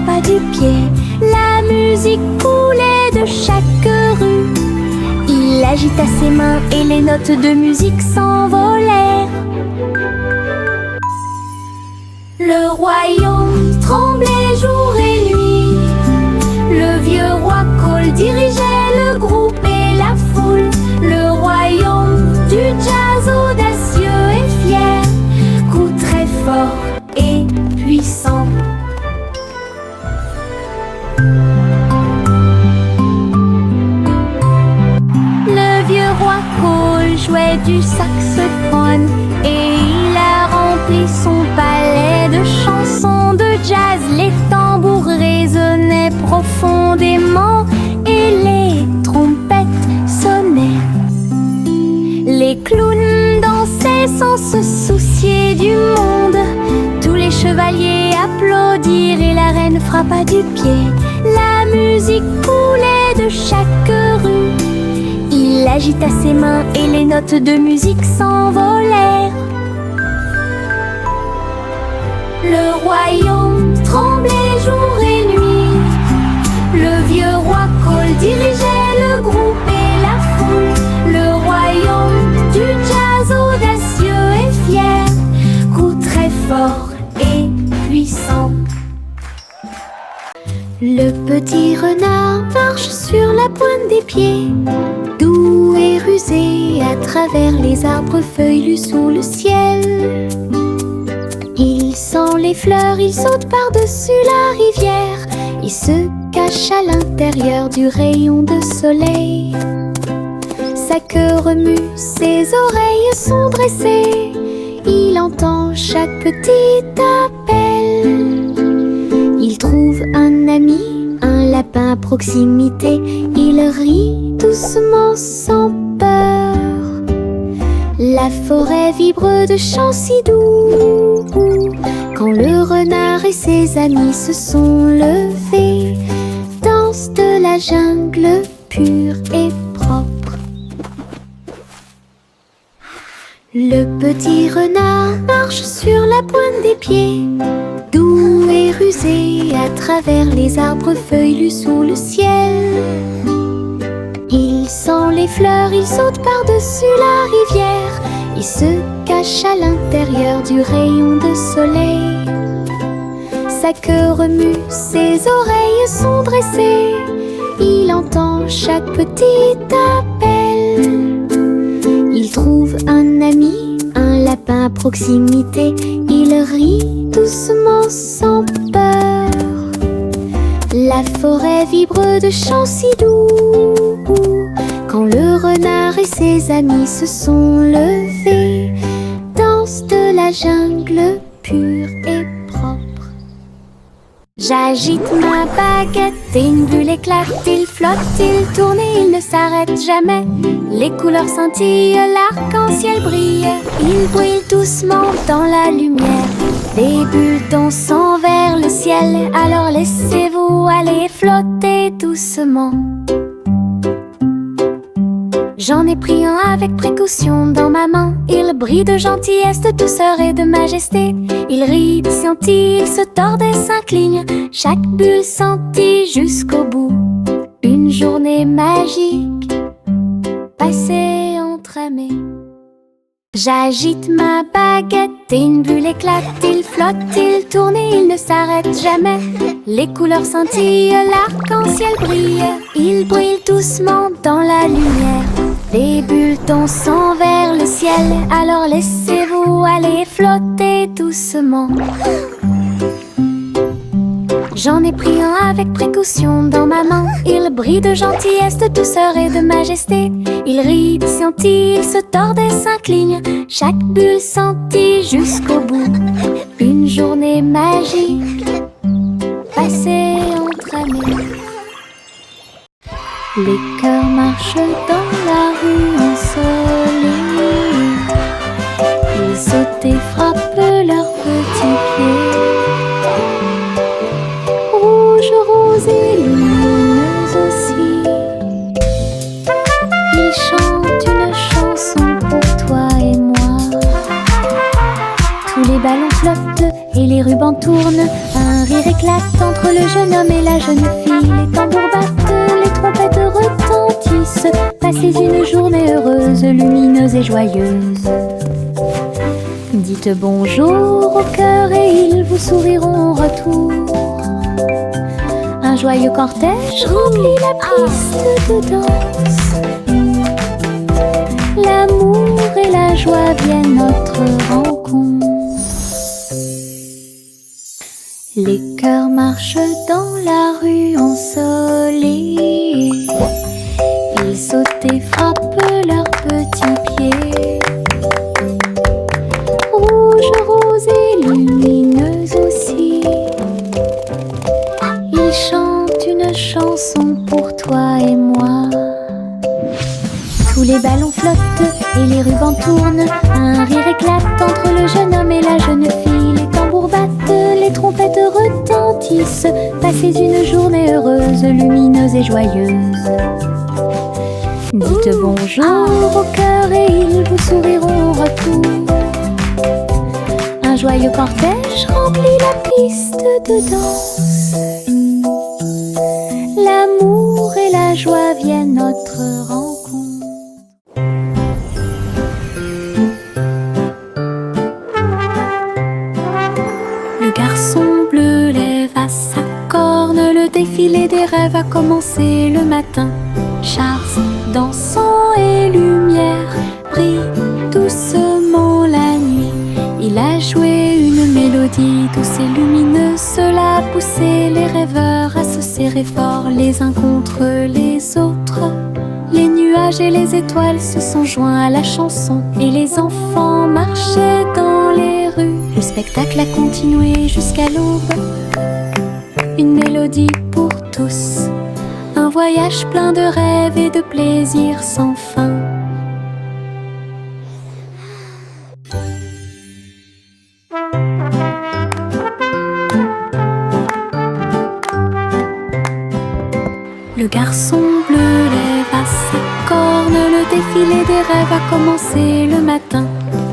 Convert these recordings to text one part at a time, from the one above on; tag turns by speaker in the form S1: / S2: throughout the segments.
S1: frappa du pied. La musique coulait de chaque rue. Il agita ses mains et les notes de musique s'envolèrent. Le royaume tremblait jour et nuit. Le vieux roi Cole dirigeait le groupe et la foule. Le royaume du jazz audacieux et fier, coup très fort et puissant. Le vieux roi Cole jouait du saxophone et il a rempli son palais de chansons de jazz. Les tambours résonnaient profondément et les trompettes sonnaient. Les clowns dansaient sans se soucier du monde. Tous les chevaliers applaudirent et la reine frappa du pied. La musique coulait de chaque rue. Il agita ses mains et les notes de musique s'envolèrent. Le royaume tremblait jour et nuit. Le vieux roi Cole dirigeait le groupe et la foule. Le royaume du jazz audacieux et fier, coup très fort et puissant. Le petit renard marche sur la pointe des pieds, doux et rusé à travers les arbres feuillus sous le ciel. Il sent les fleurs, il saute par-dessus la rivière. Il se cache à l'intérieur du rayon de soleil. Sa queue remue, ses oreilles sont dressées. Il entend chaque petit appel. Il trouve un ami, un lapin à proximité. Il rit doucement sans peur. La forêt vibre de chants si doux. Quand le renard et ses amis se sont levés, danse de la jungle pure et propre. Le petit renard marche sur la pointe des pieds, doux et rusé à travers les arbres feuillus sous le ciel. Il sent les fleurs, il saute par-dessus la rivière. Il se cache à l'intérieur du rayon de soleil. Sa queue remue, ses oreilles sont dressées. Il entend chaque petit appel. Il trouve un ami, un lapin à proximité. Il rit doucement sans peur. La forêt vibre de chants si doux. Quand le renard et ses amis se sont levés, danse de la jungle pure et propre. J'agite ma baguette et une bulle éclate. Il flotte, il tourne et il ne s'arrête jamais. Les couleurs scintillent, l'arc-en-ciel brille. Il brille doucement dans la lumière. Les bulles dansent vers le ciel. Alors laissez-vous aller flotter doucement. J'en ai pris un avec précaution dans ma main. Il brille de gentillesse, de douceur et de majesté. Il rit, scintille, il se tord et s'incline. Chaque bulle sentit jusqu'au bout. Une journée magique passée entre amis. J'agite ma baguette et une bulle éclate. Il flotte, il tourne et il ne s'arrête jamais. Les couleurs scintillent, l'arc-en-ciel brille. Il brille doucement dans la lumière. Les bulles dansent vers le ciel. Alors laissez-vous aller flotter doucement. J'en ai pris un avec précaution dans ma main. Il brille de gentillesse, de douceur et de majesté. Il rit, scintille, il se tord et s'incline. Chaque bulle sentit jusqu'au bout. Une journée magique passée entre amis. Les cœurs marchent dans la rue insolite. Ils sautent et frappent leurs petits pieds. Rouge, rose et lumineuse aussi. Ils chantent une chanson pour toi et moi. Tous les ballons flottent et les les rubans tournent, un rire éclate entre le jeune homme et la jeune fille. Les tambours battent, les trompettes retentissent. Passez une journée heureuse, lumineuse et joyeuse. Dites bonjour au cœur et ils vous souriront en retour. Un joyeux cortège remplit la piste de danse. L'amour et la joie viennent notre rencontre. Les cœurs marchent dans la rue ensoleillée. Ils sautent et frappent leurs petits pieds. Rouge, rose et lumineuse aussi. Ils chantent une chanson pour toi et moi. Tous les ballons flottent et les rubans tournent. Un rire éclate entre le jeune homme et la jeune fille. Les tambours battent, les trompettes retentissent. Passez une journée heureuse, lumineuse et joyeuse. Dites bonjour au cœur et ils vous souriront en retour. Un joyeux cortège remplit la piste de danse. L'amour et la joie viennent notre rencontre. Le garçon bleu lève à sa corne. Le défilé des rêves a commencé le matin. Charles, dansant et lumière, brille doucement la nuit. Il a joué une mélodie douce et lumineuse. Cela a poussé les rêveurs à se serrer fort les uns contre les autres. Les nuages et les étoiles se sont joints à la chanson et les enfants marchaient dans les rues. Le spectacle a continué jusqu'à l'aube. Une mélodie pour tous. Un voyage plein de rêves et de plaisirs sans fin. Le garçon bleu lève à sa corne. Le défilé des rêves a commencé le matin.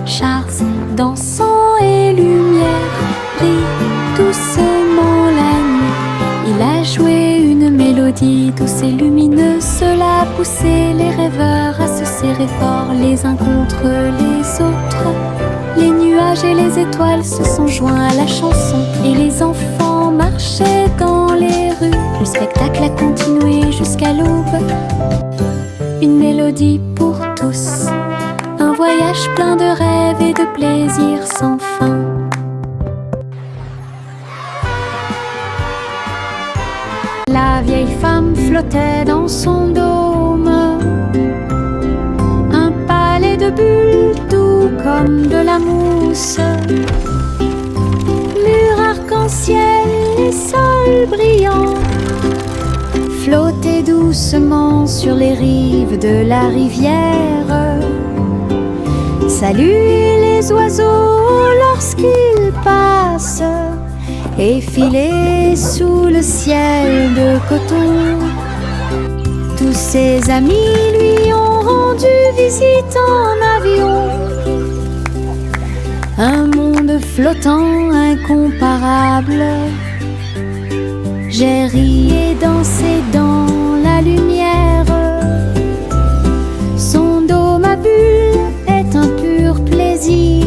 S1: Charles, dansant et lumière, brille doucement la nuit. Il a joué une mélodie douce et lumineuse. Cela a poussé les rêveurs à se serrer fort les uns contre les autres. Les nuages et les étoiles se sont joints à la chanson et les enfants marchaient dans les rues. Le spectacle a continué jusqu'à l'aube. Une mélodie pour tous. Un voyage plein de rêves et de plaisirs sans fin. La vieille femme flottait dans son dôme. Un palais de bulles doux comme de la mousse. Murs arc-en-ciel et sol brillant. Flottaient doucement sur les rives de la rivière. Saluez les oiseaux lorsqu'ils passent. Et filer sous le ciel de coton. Tous ses amis lui ont rendu visite en avion. Un monde flottant incomparable. J'ai ri et dansé dans la lumière. Son dôme à bulles est un pur plaisir.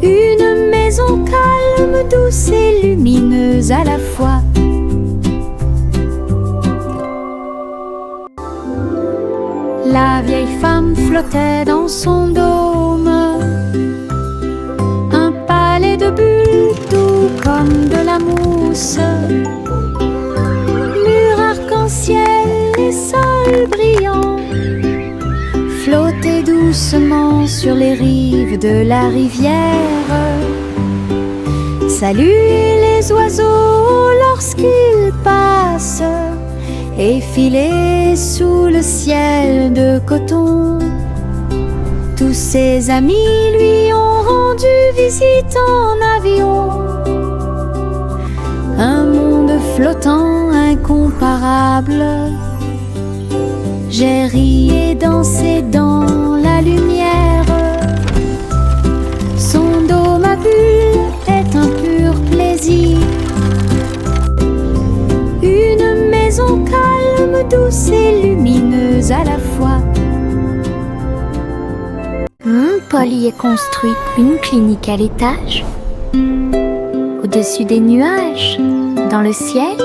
S1: Une maison calme, douce et lumineuse à la fois. La vieille femme flottait dans son dôme. Un palais de bulles doux comme de la mousse. Murs arc-en-ciel et sol brillant. Flottaient doucement sur les rives de la rivière. Saluez les oiseaux lorsqu'ils passent. Et filer sous le ciel de coton. Tous ses amis lui ont rendu visite en avion. Un monde flottant incomparable. J'ai ri et dansé dans la lumière. Son dôme à bulles douce et lumineuse à la fois. Polly a construit une clinique à l'étage, au-dessus des nuages, dans le ciel.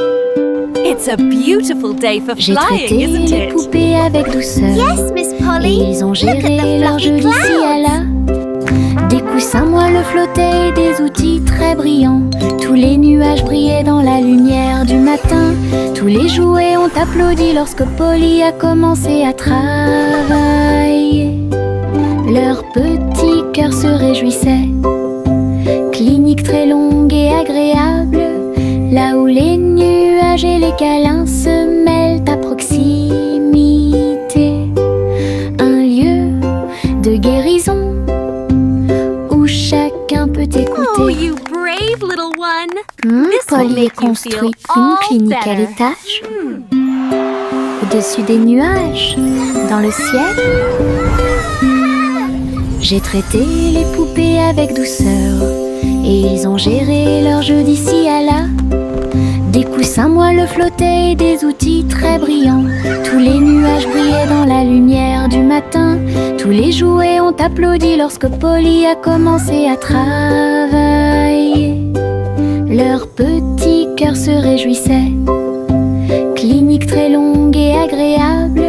S2: It's a beautiful day for
S1: J'ai
S2: flying,
S1: traité
S2: isn't
S1: les
S2: it?
S1: poupées avec douceur.
S3: Yes, Miss
S1: Et
S3: Polly.
S1: ils ont
S3: Look at
S1: géré
S3: the
S1: leur jeu
S3: fluffy
S1: d'ici à
S3: clouds.
S1: là. Des coussins moelleux flottaient et des outils très brillants. Tous les nuages brillaient dans la lumière du matin. Tous les jouets ont applaudi lorsque Polly a commencé à travailler. Leur petit cœur se réjouissait. Clinique très longue et agréable, là où les nuages et les câlins se mêlent à proximité. Un lieu de guérison où chacun peut écouter.
S2: Oh, you brave little one. This will
S1: Polly a
S2: make you
S1: construit
S2: feel
S1: une
S2: all
S1: clinique à
S2: better.
S1: l'étage, au-dessus des nuages, dans le ciel. J'ai traité les poupées avec douceur et ils ont géré leur jeu d'ici à là. Des coussins moelleux flottaient et des outils très brillants. Tous les nuages brillaient dans la lumière du matin. Tous les jouets ont applaudi lorsque Polly a commencé à travailler. Leur petit cœur se réjouissait. Clinique très longue et agréable,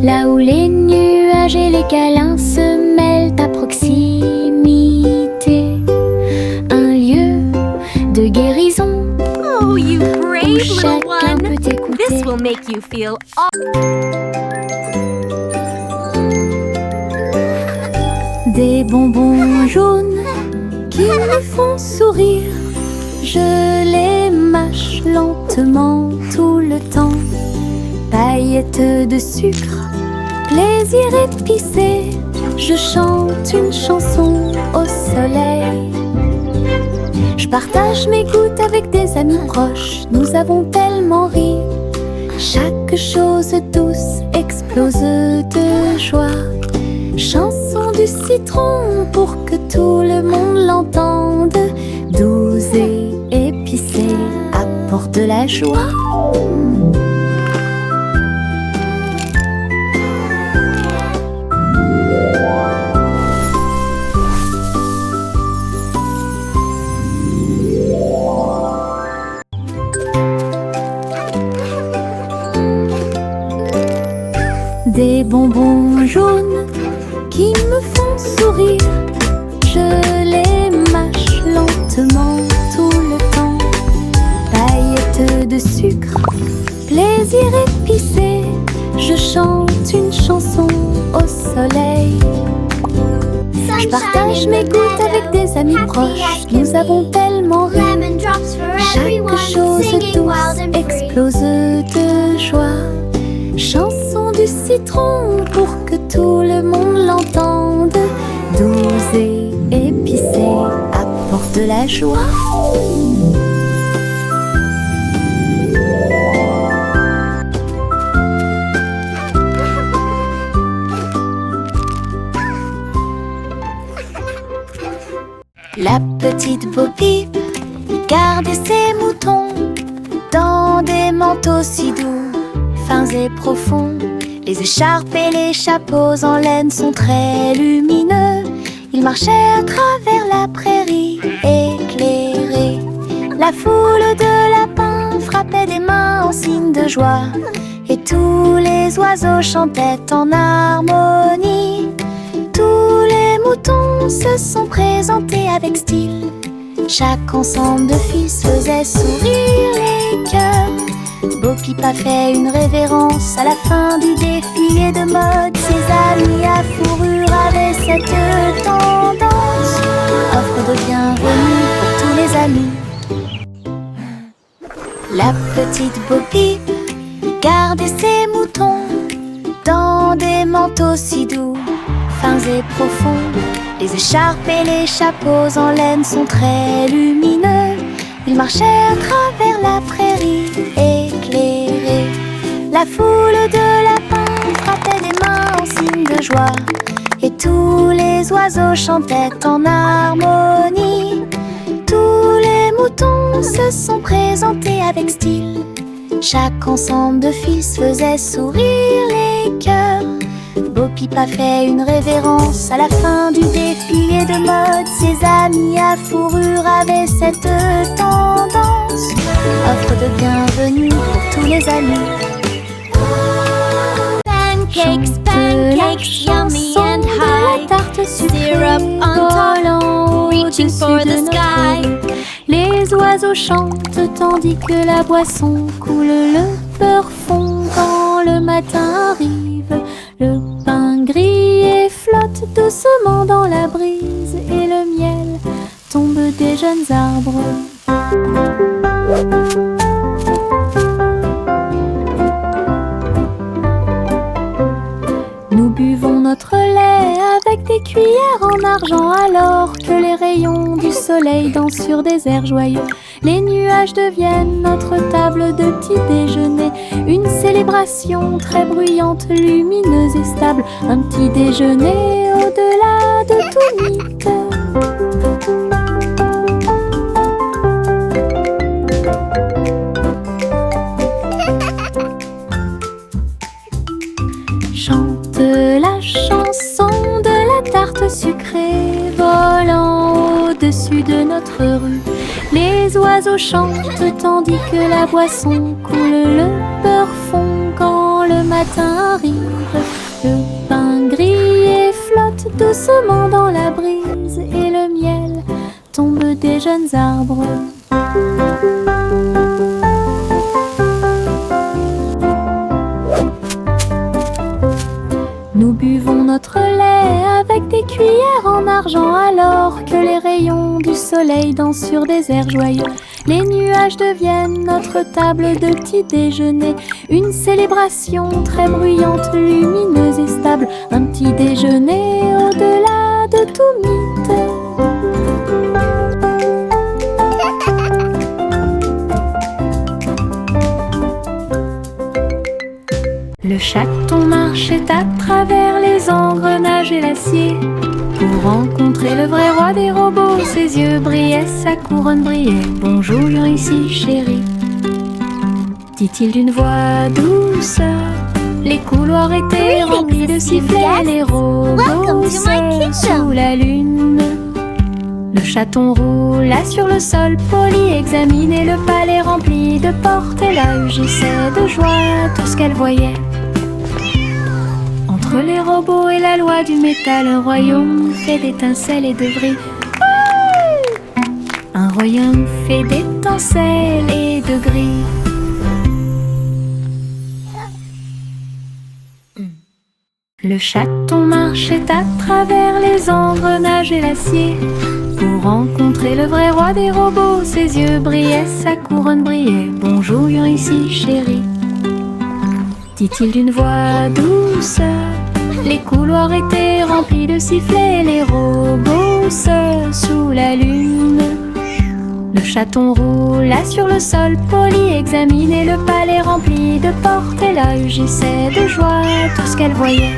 S1: là où les nuages et les câlins se mêlent à proximité. Un lieu de guérison
S2: Oh, you brave
S1: où
S2: little
S1: chacun
S2: one.
S1: peut
S2: This
S1: écouter.
S2: will make you feel all...
S1: Des bonbons jaunes qui me font sourire. Je les mâche lentement tout le temps. Paillettes de sucre, plaisir épicé. Je chante une chanson au soleil. Je partage mes gouttes avec des amis proches. Nous avons tellement ri. Chaque chose douce explose de joie. Chanson du citron pour que tout le monde l'entende. Douce et épicée, apporte de la joie. Des bonbons jaunes qui me font sourire. Je les mâche lentement tout le temps. Paillettes de sucre, plaisir épicé. Je chante une chanson au soleil. Je partage mes gouttes avec des amis proches. Nous avons tellement ri.
S3: Lemon drops for
S1: Chaque
S3: everyone.
S1: chose
S3: Singing
S1: douce
S3: wild and free.
S1: explose de joie. Chanson du citron pour que tout le monde l'entende. Douce et épicée, apporte de la joie. La petite Bo Peep gardait ses moutons dans des manteaux si doux, fins et profonds. Les écharpes et les chapeaux en laine sont très lumineux. Ils marchaient à travers la prairie éclairée. La foule de lapins frappait des mains en signe de joie. Et tous les oiseaux chantaient en harmonie. Tous les moutons se sont présentés avec style. Chaque ensemble de fils faisait sourire les cœurs. Bo Peep a fait une révérence à la fin du défilé de mode. Ses amis à fourrure avaient cette tendance. Offre de bienvenue pour tous les amis. La petite Bo Peep gardait ses moutons dans des manteaux si doux, fins et profonds. Les écharpes et les chapeaux en laine sont très lumineux. Ils marchaient à travers la prairie éclairée. La foule de lapins frappait des mains en signe de joie. Et tous les oiseaux chantaient en harmonie. Tous les moutons se sont présentés avec style. Chaque ensemble de fils faisait sourire les cœurs. Bo Peep a fait une révérence à la fin du défilé de mode. Ses amis à fourrure avaient cette tendance. Offre de bienvenue pour tous les amis.
S2: Pancakes, pancakes, yummy and high.
S1: Tarte
S2: Syrup on top, reaching for the sky.
S1: Les oiseaux chantent tandis que la boisson coule. Le beurre fond quand le matin arrive. Le pain grillé flotte doucement dans la brise. Et le miel tombe des jeunes arbres. Nous buvons notre lait avec des cuillères en argent, alors que les rayons du soleil dansent sur des airs joyeux. Les nuages deviennent notre table de petit déjeuner, une célébration très bruyante, lumineuse et stable. Un petit déjeuner au-delà de tout mythe. Chante la chanson de la tarte sucrée, volant au-dessus de notre rue. Les oiseaux chantent tandis que la boisson coule. Le beurre fond quand le matin arrive. Le pain grillé flotte doucement dans la brise. Et le miel tombe des jeunes arbres. Nous buvons notre lait avec des cuillères en argent, alors que les rayons du soleil dansent sur des airs joyeux. Les nuages deviennent notre table de petit déjeuner, une célébration très bruyante, lumineuse et stable. Un petit déjeuner au-delà de tout mythe. Le chaton marchait à travers les engrenages et l'acier pour rencontrer le vrai roi des robots. Ses yeux brillaient, sa couronne brillait. Bonjour ici chérie, dit-il d'une voix douce. Les couloirs étaient remplis de sifflets, les robots seuls sous la lune. Le chaton roula sur le sol poli, examinait le palais rempli de portes. Et là rugissait de joie tout ce qu'elle voyait. Entre les robots et la loi du métal, un royaume fait d'étincelles et de vris. Un royaume fait d'étincelles et de gris. Le chaton marchait à travers les engrenages et l'acier pour rencontrer le vrai roi des robots. Ses yeux brillaient, sa couronne brillait. Bonjour ici chérie, dit-il d'une voix douce. Les couloirs étaient remplis de sifflets, les robots seuls sous la lune. Le chaton roula sur le sol poli, examinait le palais rempli de portes. Et là rugissait de joie tout ce qu'elle voyait.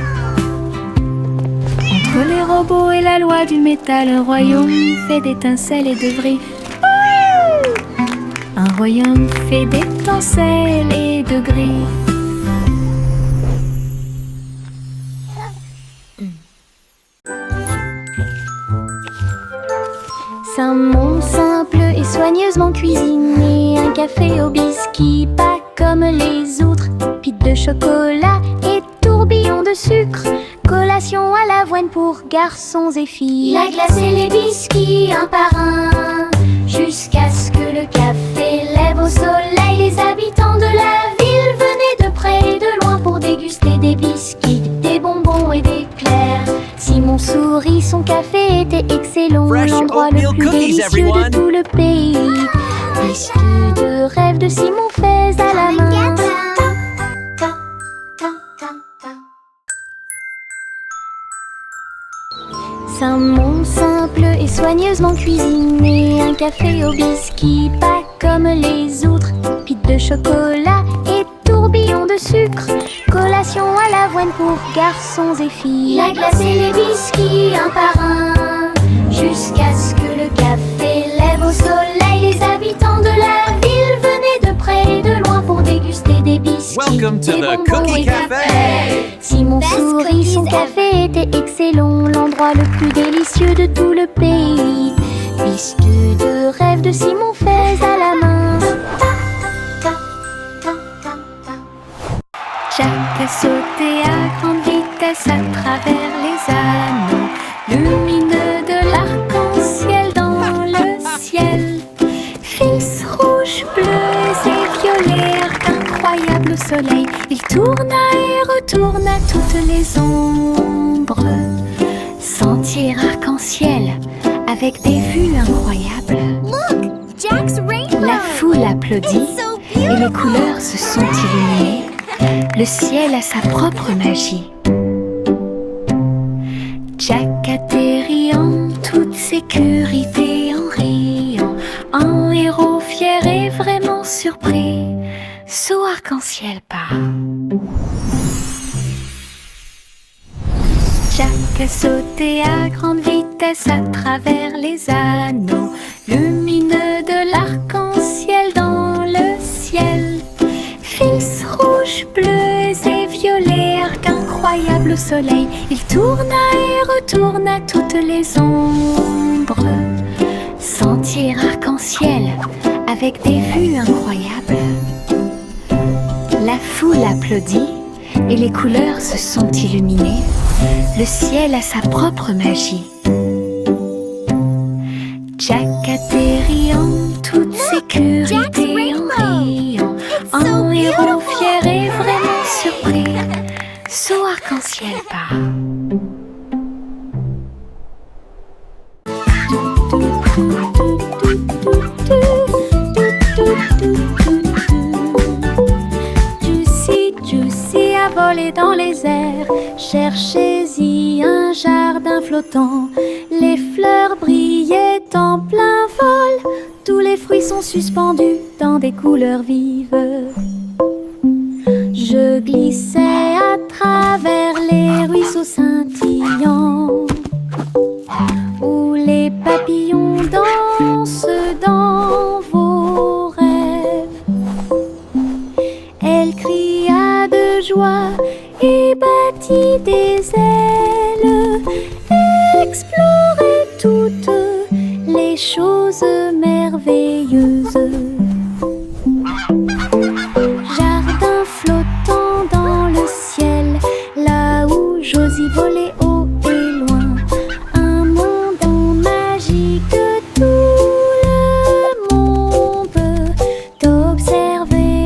S1: Entre les robots et la loi du métal, un royaume fait d'étincelles et de vris. Un royaume fait d'étincelles et de gris. Un monde simple et soigneusement cuisiné, un café au biscuit, pas comme les autres. Pite de chocolat et tourbillon de sucre, collation à l'avoine pour garçons et filles. Il a glacé les biscuits un par un, jusqu'à ce que le café lève au soleil. Les habitants de la ville venaient de près et de loin pour déguster des biscuits, des bonbons et des éclairs. Simon sourit, son café était excellent, l'endroit le plus délicieux de tout le pays. Biscuits de rêve de Simon faits à la main. Un monde simple et soigneusement cuisiné, un café au biscuit, pas comme les autres. Pite de chocolat et tourbillon de sucre, collation à l'avoine pour garçons et filles. Il a glacé les biscuits un par un, jusqu'à ce que le café lève au soleil. Les habitants de la ville venaient de près et de loin pour déguster
S3: Welcome to
S1: des
S3: the
S1: bonbons
S3: Cookie
S1: et
S3: Cafe.
S1: Simon sourit, son café était excellent, l'endroit le plus délicieux de tout le pays. Biscuits de rêve de Simon fait à la main. Jack a sauté à grande vitesse à travers les anneaux lumineux de l'arc-en-ciel dans le ciel. Fils rouges, bleus et violets, arc incroyable au soleil. Il tourna et retourna toutes les ombres. Sentier arc-en-ciel avec des vues incroyables.
S2: Look, Jack's rainbow.
S1: La foule applaudit
S2: So
S1: et les
S2: beautiful.
S1: couleurs se sont illuminées. Le ciel a sa propre magie. Jack atterrit en toute sécurité en riant. Un héros fier et vraiment surpris. Saut arc-en-ciel part. Jack a sauté à grande vitesse à travers les anneaux lumineux de l'arc-en-ciel dans le ciel. Fils rouges, bleus et violets, arc incroyable au soleil. Il tourna et retourna toutes les ombres. Sentier arc-en-ciel avec des vues incroyables. La foule applaudit et les couleurs se sont illuminées. Le ciel a sa propre magie. Jack atterrit en toute sécurité en riant. Un héros fier et vraiment surpris. Saut arc-en-ciel part. Juicy a volé dans les airs. Cherchez-y un jardin flottant. Les fleurs brillaient en plein vol. Tous les fruits sont suspendus dans des couleurs vives. Je glissais à travers les ruisseaux scintillants où les papillons dansent dans vos rêves. Elle cria de joie et battit des ailes, explorait toutes les choses merveilleuses. Jardin flottant dans le ciel, là où j'ose y voler haut et loin. Un monde magique que tout le monde peut observer.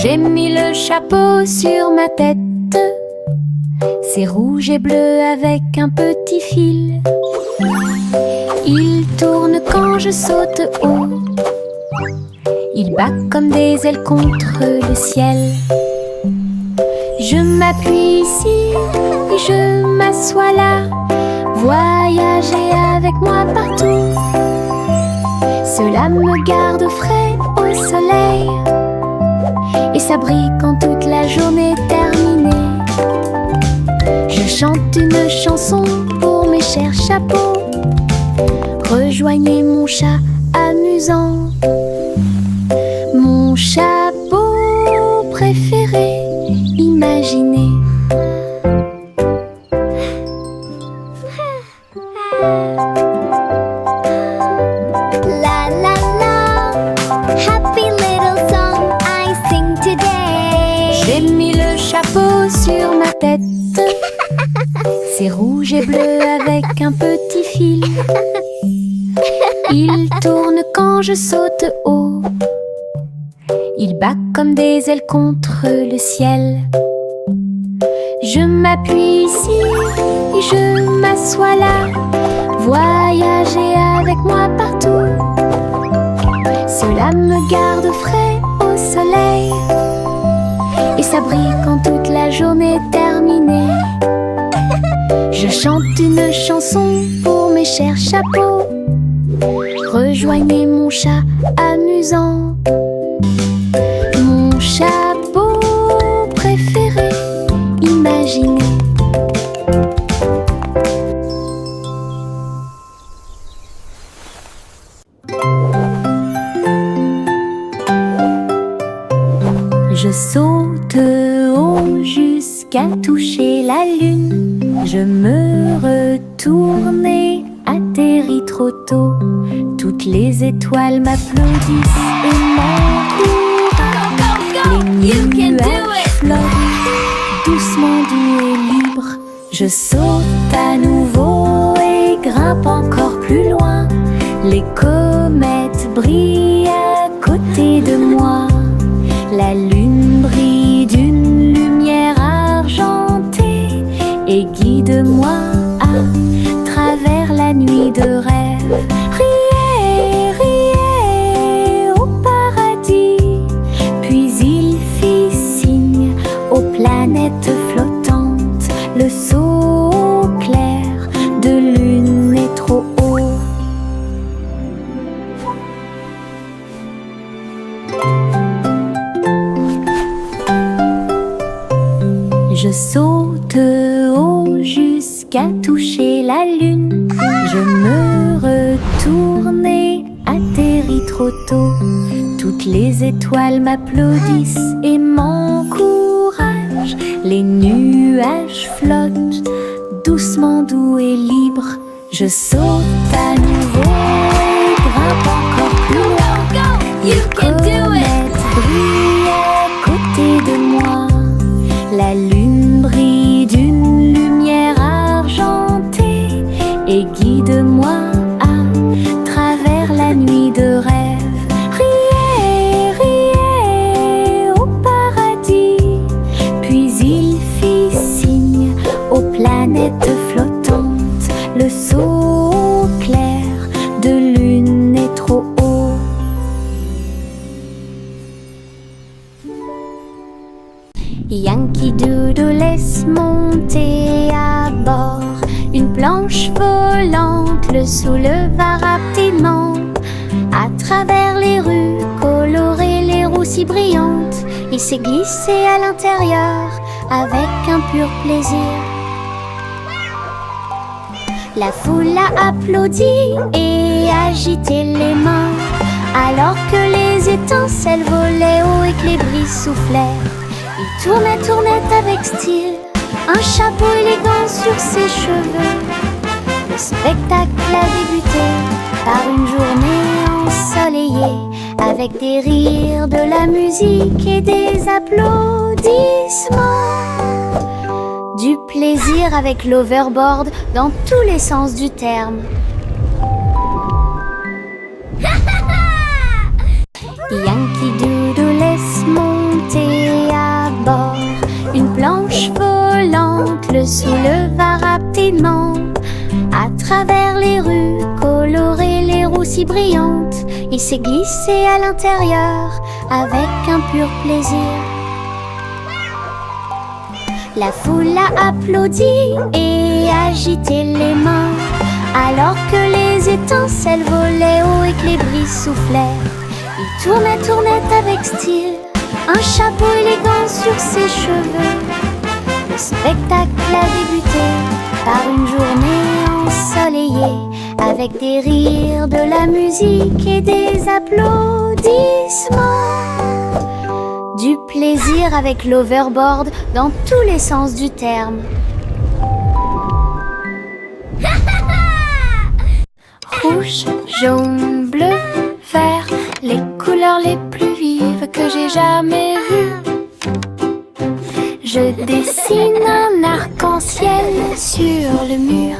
S1: J'ai mis le chapeau sur ma tête. C'est rouge et bleu avec un petit fil. Il tourne quand je saute haut. Il bat comme des ailes contre le ciel. Je m'appuie ici et je m'assois là. Voyager avec moi partout. Cela me garde au frais au soleil. Et ça brille quand toute la journée est terminée. Je chante une chanson pour mes chers chapeaux. Rejoignez mon chat amusant. Mon chapeau préféré, imaginez.
S2: La la la, happy little song I sing today.
S1: J'ai mis le chapeau sur ma tête. C'est rouge et bleu avec un petit fil. Il tourne quand je saute haut. Il bat comme des ailes contre le ciel. Je m'appuie ici et je m'assois là. Voyager avec moi partout. Cela me garde frais au soleil. Et ça brille quand toute la journée est terminée. Je chante une chanson pour mes chers chapeaux. Rejoignez mon chat amusant. Mon chat Je saute haut jusqu'à toucher la lune. Je me retourne et atterris trop tôt. Toutes les étoiles m'applaudissent et m'encouragent. Les nuages flottent doucement, doux et libres. Je saute à nouveau et grimpe encore plus loin. Les comètes brillent à côté de moi. La lune brille d'une lumière argentée et guide-moi à travers la nuit de rêve. Riez, riez au paradis. Puis il fit signe aux planètes flottantes. Le saut clair de lune est trop haut. Je saute haut jusqu'à toucher la lune. Je me retourne et atterris trop tôt. Toutes les étoiles m'applaudissent et m'encouragent. Les nuages flottent doucement, doux et libres. Je saute à nouveau et grimpe encore plus loin. Les comètes brillent à côté de moi. La lune brille d'une lumière argentée et guide-moi à travers la nuit de rêve. Riez, riez au paradis. Puis il fit signe aux planètes flottantes. Le saut clair de lune est trop haut. Yankee Doodle laisse monter à bord une planche volante, le souleva rapidement. À travers les rues colorées, les roues si brillantes, il s'est glissé à l'intérieur avec un pur plaisir. La foule a applaudi et agité les mains, alors que les étincelles volaient haut et que les brises soufflaient. Il tournait avec style, un chapeau élégant sur ses cheveux. Le spectacle a débuté par une journée ensoleillée, avec des rires, de la musique et des applaudissements. Du plaisir avec l'overboard dans tous les sens du terme. Yankee Doodle laisse monter à bord une planche volante, le souleva rapidement. À travers les rues colorées, les roues si brillantes, il s'est glissé à l'intérieur avec un pur plaisir. La foule a applaudi et agité les mains, alors que les étincelles volaient haut et que les brises soufflaient. Il tournait avec style, un chapeau élégant sur ses cheveux. Le spectacle a débuté par une journée ensoleillée, avec des rires, de la musique et des applaudissements. Du plaisir avec l'overboard dans tous les sens du terme. Rouge, jaune, bleu, vert, les couleurs les plus vives que j'ai jamais vues. Je dessine un arc-en-ciel sur le mur.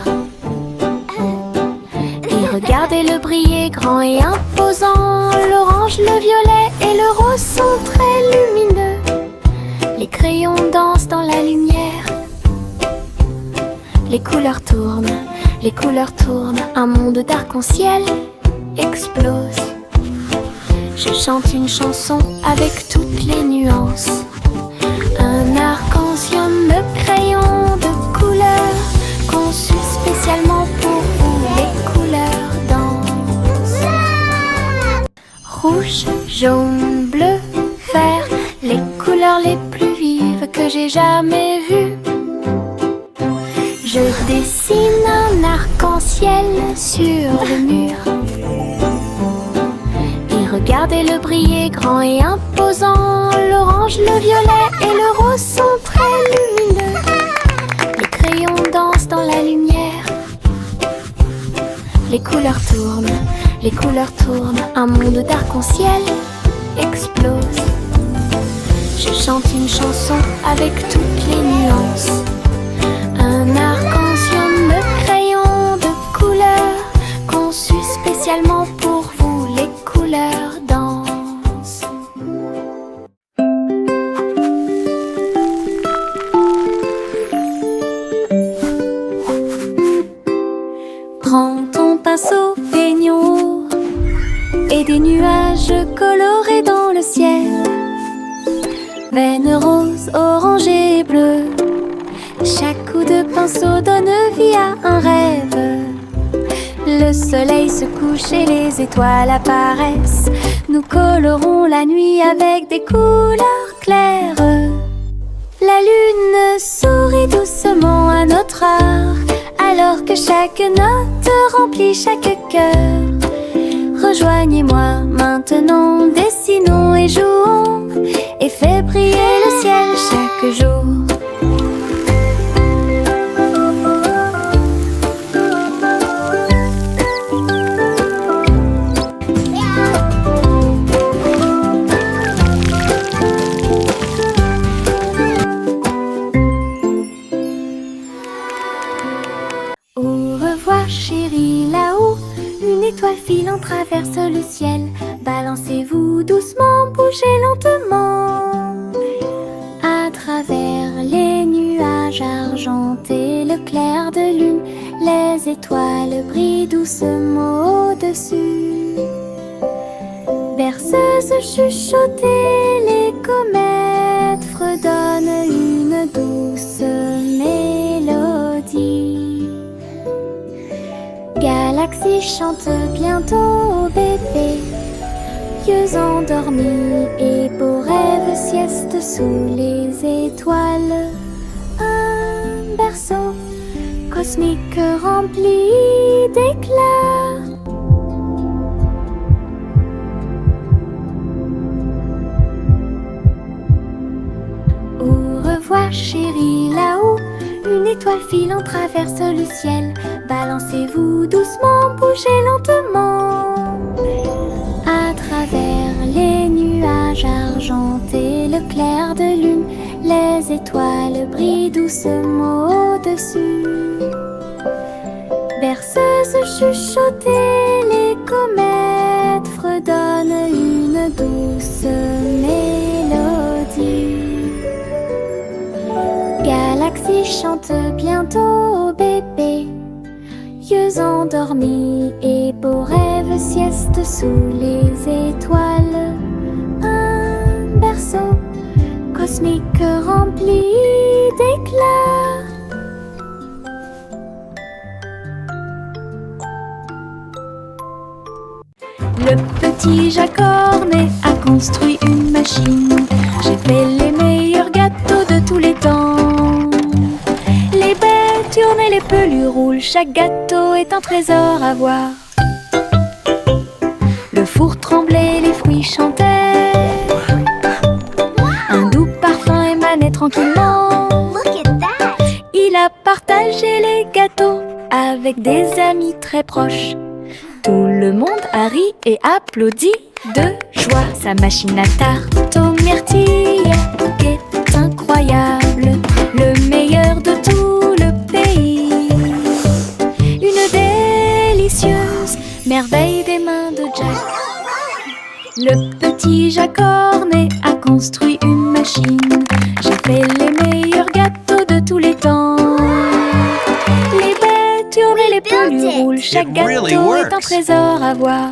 S1: Et regardez-le briller grand et imposant. L'orange, le violet et le rose sont très lumineux. Les crayons dansent dans la lumière. Les couleurs tournent, un monde d'arc-en-ciel explose. Je chante une chanson avec toutes les nuances. Un arc-en-ciel de crayons de couleur conçu spécialement pour vous. Les couleurs dansent. Rouge, jaune, bleu, vert, les couleurs les plus vives que j'ai jamais vues. Je dessine un arc-en-ciel sur le mur. Et regardez-le briller grand et imposant. L'orange, l'orange, le violet et le rose sont très lumineux. Les crayons dansent dans la lumière. Les couleurs tournent, un monde d'arc-en-ciel explose. Je chante une chanson avec toutes les nuances. Un arc-en-ciel de crayons de couleurs, conçu spécialement pour vous, les couleurs dansent. Prends ton pinceau, peignons et des nuages colorés dans le ciel. Veines roses, orangées et bleues. Chaque coup de pinceau donne vie à un rêve. Le soleil se couche et les étoiles apparaissent. Nous colorons la nuit avec des couleurs claires. La lune sourit doucement à notre art, alors que chaque note remplit chaque cœur. Rejoignez-moi maintenant, dessinons et jouons, et fais briller le ciel chaque jour. Au revoir chérie, là-haut, une étoile filante traverse le ciel. Balancez-vous doucement, bougez lentement. À travers les nuages argentés, le clair de lune, les étoiles brillent doucement au-dessus. Berceuse chuchotée, les comètes fredonnent une douce mélodie. Galaxie chante bientôt au bébé. Yeux endormis et beaux rêves, sieste sous les étoiles. Un berceau cosmique rempli d'éclats. Au revoir chérie, là-haut, une étoile filante traverse le ciel. Balancez-vous doucement, bougez lentement. À travers les nuages argentés, le clair de lune, les étoiles brillent doucement au-dessus. Berceuse chuchotée, les comètes fredonnent une douce mélodie. Galaxie chante bientôt au bébé. Yeux endormis et beaux rêves, sieste sous les étoiles. Un berceau cosmique rempli d'éclats. Le petit Jacques Cornet a construit une machine. J'ai fait les meilleurs gâteaux de tous les temps. Les baies tournent et les pelures roulent, chaque gâteau est un trésor à voir. Le four tremblait, les fruits chantaient. Un doux parfum émanait tranquillement. Il a partagé les gâteaux avec des amis très proches. Tout le monde a ri et applaudi de joie. Sa machine à tarte aux myrtilles est incroyable, le meilleur de tout le pays. Une délicieuse merveille des mains de Jack. Le petit Jacques Cornet a construit une machine. J'ai fait les meilleurs gâteaux de tous les temps. Les baies tournent et les pelures roulent, chaque gâteau est un trésor à voir.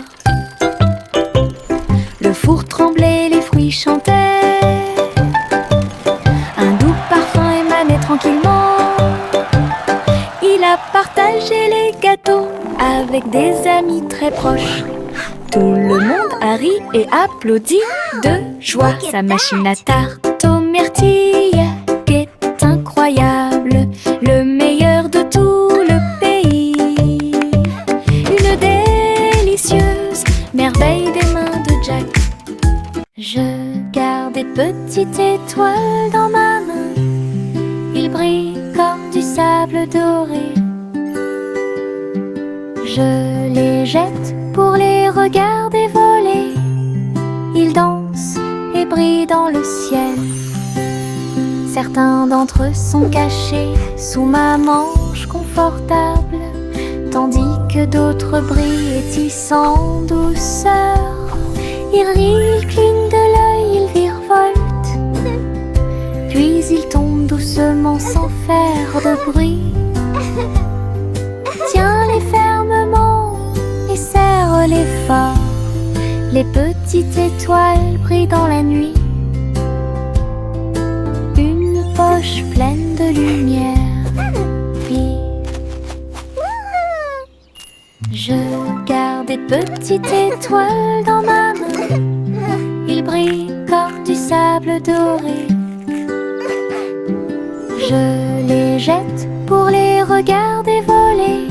S1: Le four tremblait, les fruits chantaient. Un doux parfum émanait tranquillement. Il a partagé les gâteaux avec des amis très proches. Tout le monde a ri et applaudi de joie. Sa machine à tarte aux myrtilles est incroyable, le meilleur de tout le pays. Une délicieuse merveille des mains de Jack. Je garde des petites étoiles dans ma main. Ils brillent comme du sable doré. Je les jette pour les regarder voler. Ils dansent et brillent dans le ciel. Certains d'entre eux sont cachés sous ma manche confortable, tandis que d'autres brillent et tissent en douceur. Ils rient, ils clignent de l'œil, ils virevoltent, puis ils tombent doucement sans faire de bruit. Tiens-les fermement et serre-les fort. Les petites étoiles brillent dans la nuit. Une poche pleine de lumière. Puis je garde des petites étoiles dans ma main. Ils brillent comme du sable doré. Je les jette pour les regarder voler.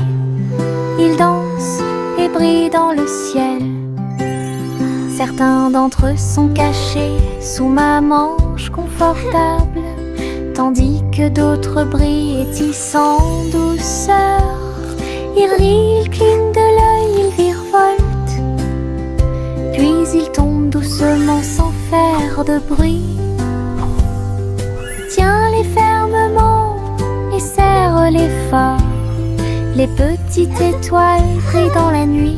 S1: Ils dansent et brillent dans le ciel. Certains d'entre eux sont cachés sous ma manche confortable, tandis que d'autres brillent et tissent en douceur. Ils rient, ils clignent de l'œil, ils virevoltent, puis ils tombent doucement sans faire de bruit. Tiens-les fermement et serre-les fort. Les petites étoiles brillent dans la nuit.